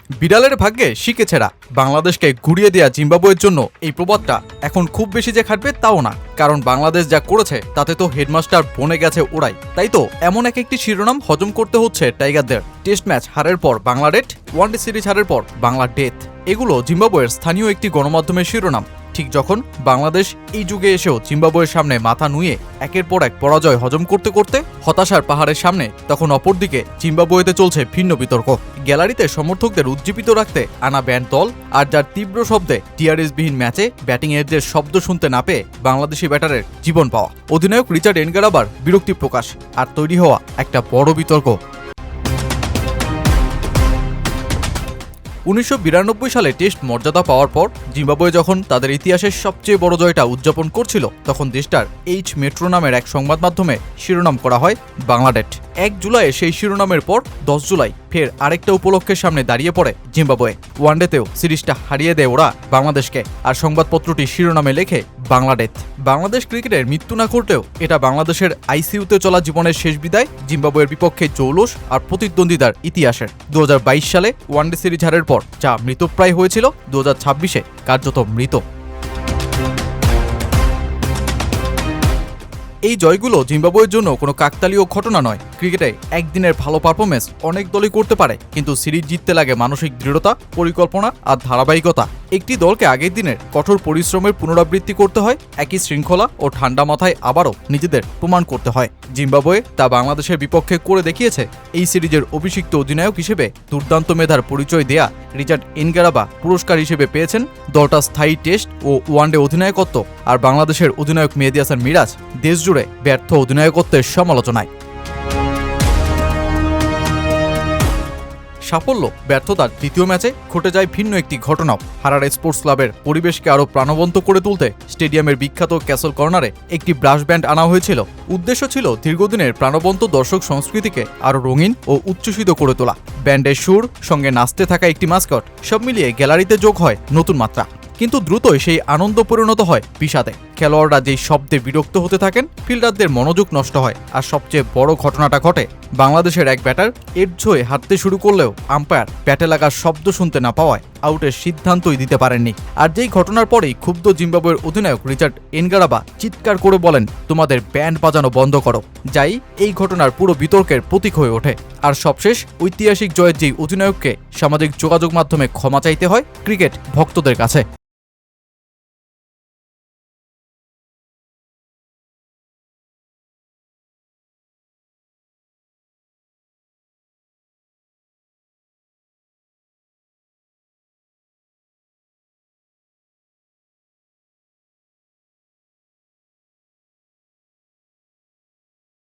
বিড়ালের ভাগ্যে শিকেছেরা বাংলাদেশকে ঘুরিয়ে দেয়া জিম্বাবুয়ের জন্য এই প্রবাদটা এখন খুব বেশি যে খাটবে তাও না, কারণ বাংলাদেশ যা করেছে তাতে তো হেডমাস্টার বনে গেছে ওরাই। তাই তো এমন একটি শিরোনাম হজম করতে হচ্ছে টাইগারদের। টেস্ট ম্যাচ হারের পর বাংলা ডেট, ওয়ানডে সিরিজ হারের পর বাংলা ডেথ, এগুলো জিম্বাবুয়ের স্থানীয় একটি গণমাধ্যমের শিরোনাম। ঠিক যখন বাংলাদেশ এই যুগে এসেও জিম্বাবুয়ের সামনে মাথা নুয়ে একের পর এক পরাজয় হজম করতে করতে হতাশার পাহাড়ের সামনে, তখন অপরদিকে জিম্বাবুয়েতে চলছে ভিন্ন বিতর্ক। গ্যালারিতে সমর্থকদের উজ্জীবিত রাখতে আনা ব্যান্ড দল, আর যার তীব্র শব্দে টিআরএসবিহীন ম্যাচে ব্যাটিং এজের শব্দ শুনতে না পেয়ে বাংলাদেশি ব্যাটারের জীবন পাওয়া, অধিনায়ক রিচার্ড এনগারাবার বিরক্তি প্রকাশ, আর তৈরি হওয়া একটা বড় বিতর্ক। 1992 সালে টেস্ট মর্যাদা পাওয়ার পর জিম্বাবুয়ে যখন তাদের ইতিহাসের সবচেয়ে বড় জয়টা উদযাপন করছিল, তখন দেশটার এইচ মেট্রো নামের এক সংবাদ মাধ্যমে শিরোনাম করা হয় বাংলা ডেট। 1 জুলাই সেই শিরোনামের পর 10 জুলাই ফের আরেকটা উপলক্ষের সামনে দাঁড়িয়ে পড়ে জিম্বাবুয়ে। ওয়ানডেতেও সিরিজটা হারিয়ে দেয় ওরা বাংলাদেশকে, আর সংবাদপত্রটি শিরোনামে লেখে বাংলা ডেথ। বাংলাদেশ ক্রিকেটের মৃত্যু না ঘটলেও এটা বাংলাদেশের আইসিইউতে চলা জীবনের শেষ বিদায়, জিম্বাবুয়ের বিপক্ষে জৌলুস আর প্রতিদ্বন্দ্বিতার ইতিহাসের। 2022 সালে ওয়ানডে সিরিজ হারের পর যা মৃতপ্রায় হয়েছিল, 2026-এ কার্যত মৃত। এই জয়গুলো জিম্বাবুয়ের জন্য কোনো কাকতালীয় ঘটনা নয়। ক্রিকেটে একদিনের ভালো পারফরমেন্স অনেক দলই করতে পারে, কিন্তু সিরিজ জিততে লাগে মানসিক দৃঢ়তা, পরিকল্পনা আর ধারাবাহিকতা। একটি দলকে আগের দিনের কঠোর পরিশ্রমের পুনরাবৃত্তি করতে হয়, একই শৃঙ্খলা ও ঠান্ডা মাথায় আবারও নিজেদের প্রমাণ করতে হয়। জিম্বাবুয়ে তা বাংলাদেশের বিপক্ষে করে দেখিয়েছে। এই সিরিজের অভিষিক্ত অধিনায়ক হিসেবে দুর্দান্ত মেধার পরিচয় দেয়া রিচার্ড এনগারাবা পুরস্কার হিসেবে পেয়েছেন দলটা স্থায়ী টেস্ট ও ওয়ানডে অধিনায়কত্ব, আর বাংলাদেশের অধিনায়ক মেহেদী হাসান মিরাজ দেশজুড়ে ব্যর্থ অধিনায়কত্বের সমালোচনায়। সাফল্য ব্যর্থতার দ্বিতীয় ম্যাচে ঘটে যায় ভিন্ন একটি ঘটনাও। হারারে স্পোর্টস ক্লাবের পরিবেশকে আরও প্রাণবন্ত করে তুলতে স্টেডিয়ামের বিখ্যাত ক্যাসল কর্নারে একটি ব্রাশ ব্যান্ড আনা হয়েছিল। উদ্দেশ্য ছিল দীর্ঘদিনের প্রাণবন্ত দর্শক সংস্কৃতিকে আরও রঙিন ও উচ্ছ্বসিত করে তোলা। ব্যান্ডের সুর, সঙ্গে নাচতে থাকা একটি মাস্কট, সব মিলিয়ে গ্যালারিতে যোগ হয় নতুন মাত্রা। কিন্তু দ্রুতই সেই আনন্দ পরিণত হয় বিষাদে। খেলোয়াড়রা যেই শব্দে বিরক্ত হতে থাকেন, ফিল্ডারদের মনোযোগ নষ্ট হয়, আর সবচেয়ে বড় ঘটনাটা ঘটে বাংলাদেশের এক ব্যাটার এডজ হয়ে হাঁটতে শুরু করলেও আম্পায়ার ব্যাটে লাগার শব্দ শুনতে না পাওয়ায় আউটের সিদ্ধান্তই দিতে পারেননি। আর যেই ঘটনার পরেই ক্ষুব্ধ জিম্বাবুয়ের অধিনায়ক রিচার্ড এনগারাবা চিৎকার করে বলেন, তোমাদের ব্যান্ড বাজানো বন্ধ করো, যাই এই ঘটনার পুরো বিতর্কের প্রতীক হয়ে ওঠে। আর সবশেষ ঐতিহাসিক জয়ের যেই অধিনায়ককে সামাজিক যোগাযোগ মাধ্যমে ক্ষমা চাইতে হয় ক্রিকেট ভক্তদের কাছে।